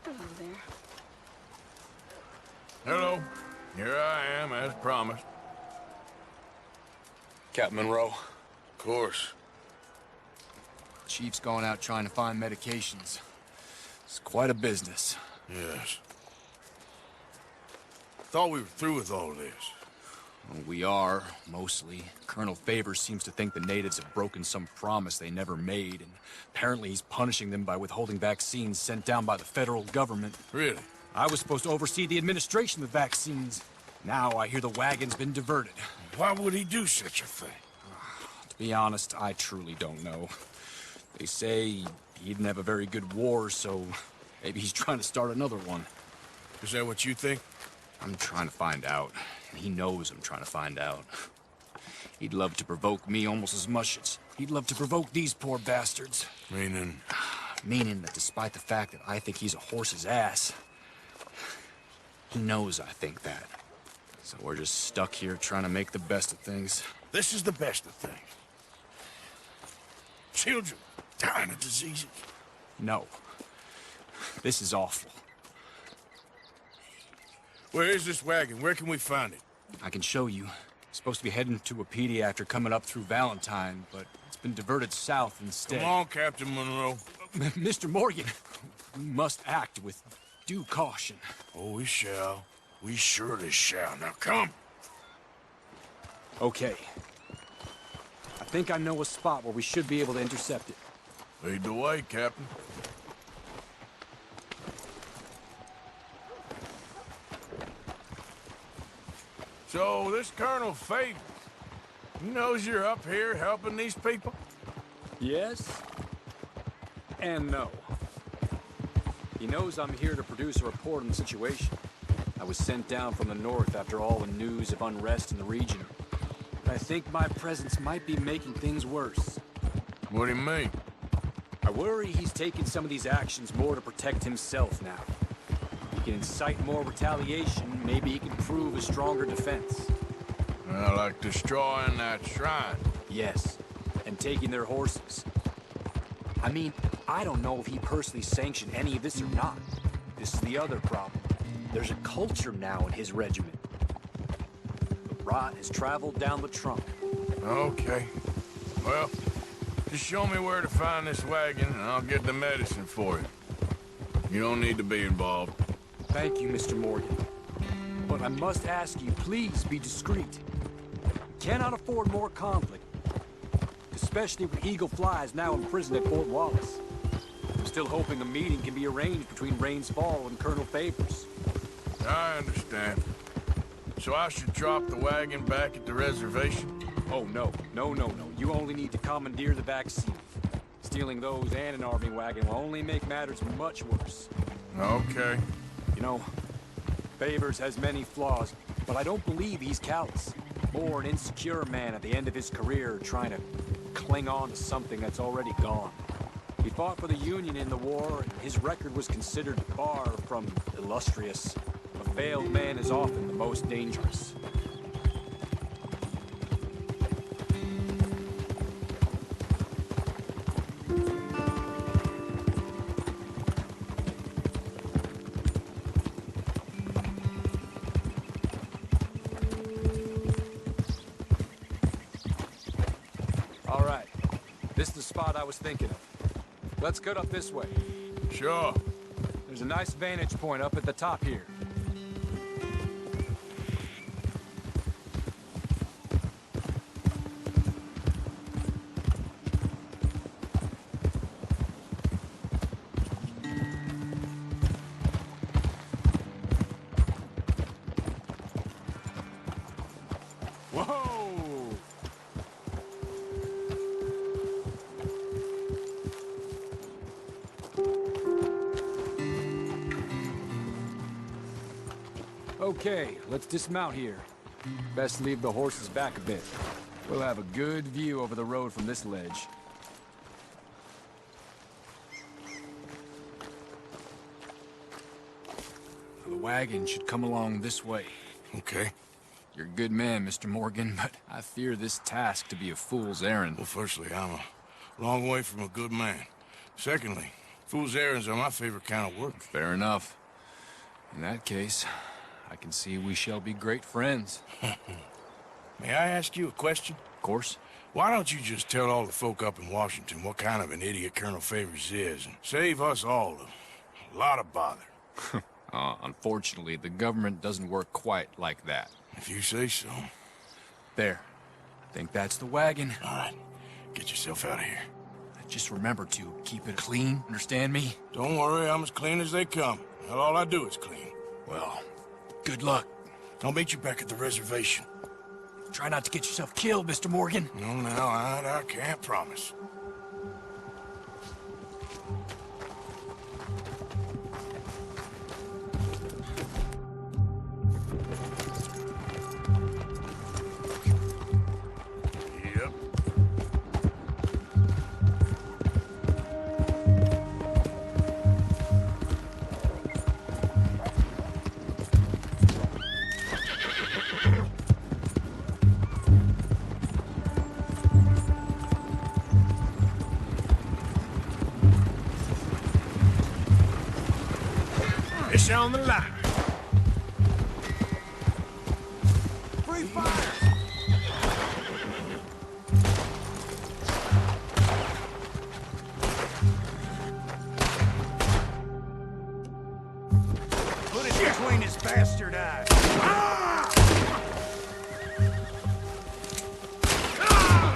Hello there. Hello. Here I am, as promised. Captain Monroe. Of course. Chief's going out trying to find medications. It's quite a business. Yes. Thought we were through with all this. Well, we are, mostly. Colonel Favors seems to think the natives have broken some promise they never made, and apparently he's punishing them by withholding vaccines sent down by the federal government. Really? I was supposed to oversee the administration of vaccines. Now I hear the wagon's been diverted. Why would he do such a thing? To be honest, I truly don't know. They say he didn't have a very good war, so maybe he's trying to start another one. Is that what you think? I'm trying to find out, and he knows I'm trying to find out. He'd love to provoke me almost as much as he'd love to provoke these poor bastards. Meaning? Meaning that despite the fact that I think he's a horse's ass, he knows I think that. So we're just stuck here trying to make the best of things. This is the best of things. Children dying of diseases. No. This is awful. Where is this wagon? Where can we find it? I can show you. It's supposed to be heading to a PD after coming up through Valentine, but it's been diverted south instead. Come on, Captain Monroe. Mr. Morgan, we must act with due caution. Oh, we shall. We surely shall. Now, come. Okay. I think I know a spot where we should be able to intercept it. Lead the way, Captain. So, this Colonel Favors, he knows you're up here helping these people? Yes. And no. He knows I'm here to produce a report on the situation. I was sent down from the north after all the news of unrest in the region. But I think my presence might be making things worse. What do you mean? I worry he's taking some of these actions more to protect himself now. He can incite more retaliation, maybe he can prove a stronger defense. Like destroying that shrine. Yes, and taking their horses. I mean, I don't know if he personally sanctioned any of this or not. This is the other problem. There's a culture now in his regiment. The rot has traveled down the trunk. Okay. Well, just show me where to find this wagon, and I'll get the medicine for you. You don't need to be involved. Thank you, Mr. Morgan. But I must ask you, please be discreet. Cannot afford more conflict. Especially when Eagle Fly is now imprisoned at Fort Wallace. I'm still hoping a meeting can be arranged between Rains Fall and Colonel Favors. I understand. So I should drop the wagon back at the reservation? Oh, no. No. You only need to commandeer the vaccine. Stealing those and an army wagon will only make matters much worse. Okay. You know, Favors has many flaws, but I don't believe he's callous. More an insecure man at the end of his career trying to cling on to something that's already gone. He fought for the Union in the war, and his record was considered far from illustrious. A failed man is often the most dangerous. All right. This is the spot I was thinking of. Let's cut up this way. Sure. There's a nice vantage point up at the top here. Whoa! Okay, let's dismount here. Best leave the horses back a bit. We'll have a good view over the road from this ledge. The wagon should come along this way. Okay. You're a good man, Mr. Morgan, but I fear this task to be a fool's errand. Well, firstly, I'm a long way from a good man. Secondly, Fool's errands are my favorite kind of work. Fair enough. In that case, I can see we shall be great friends. May I ask you a question? Of course. Why don't you just tell all the folk up in Washington what kind of an idiot Colonel Favors is, and save us all a lot of bother? Unfortunately, the government doesn't work quite like that. If you say so. There. I think that's the wagon. All right. Get yourself out of here. Just remember to keep it clean, understand me? Don't worry, I'm as clean as they come. Not all I do is clean. Well, good luck. I'll meet you back at the reservation. Try not to get yourself killed, Mr. Morgan. No, now, I can't promise. Yep. It's on the line. Free fire! Put it between his bastard eyes. Ah! Ah!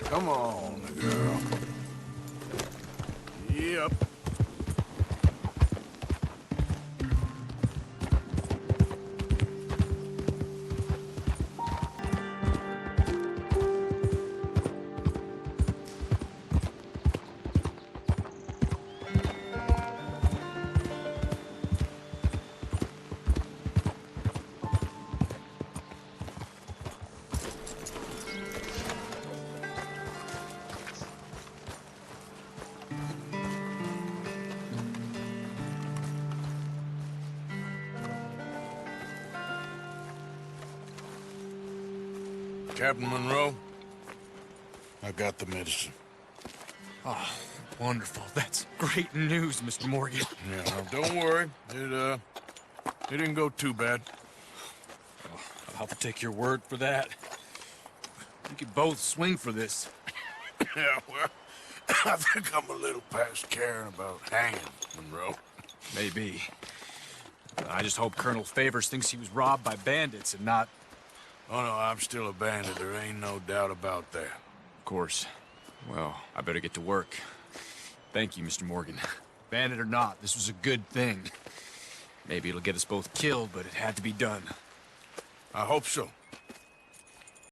Come on, girl. Yep. Captain Monroe, I got the medicine. Oh, wonderful. That's great news, Mr. Morgan. Yeah, no, don't worry. It didn't go too bad. Oh, I'll take your word for that. We could both swing for this. Yeah, well, I think I'm a little past caring about hanging, Monroe. Maybe. I just hope Colonel Favors thinks he was robbed by bandits and not... Oh, no, I'm still a bandit. There ain't no doubt about that. Of course. Well, I better get to work. Thank you, Mr. Morgan. Bandit or not, this was a good thing. Maybe it'll get us both killed, but it had to be done. I hope so.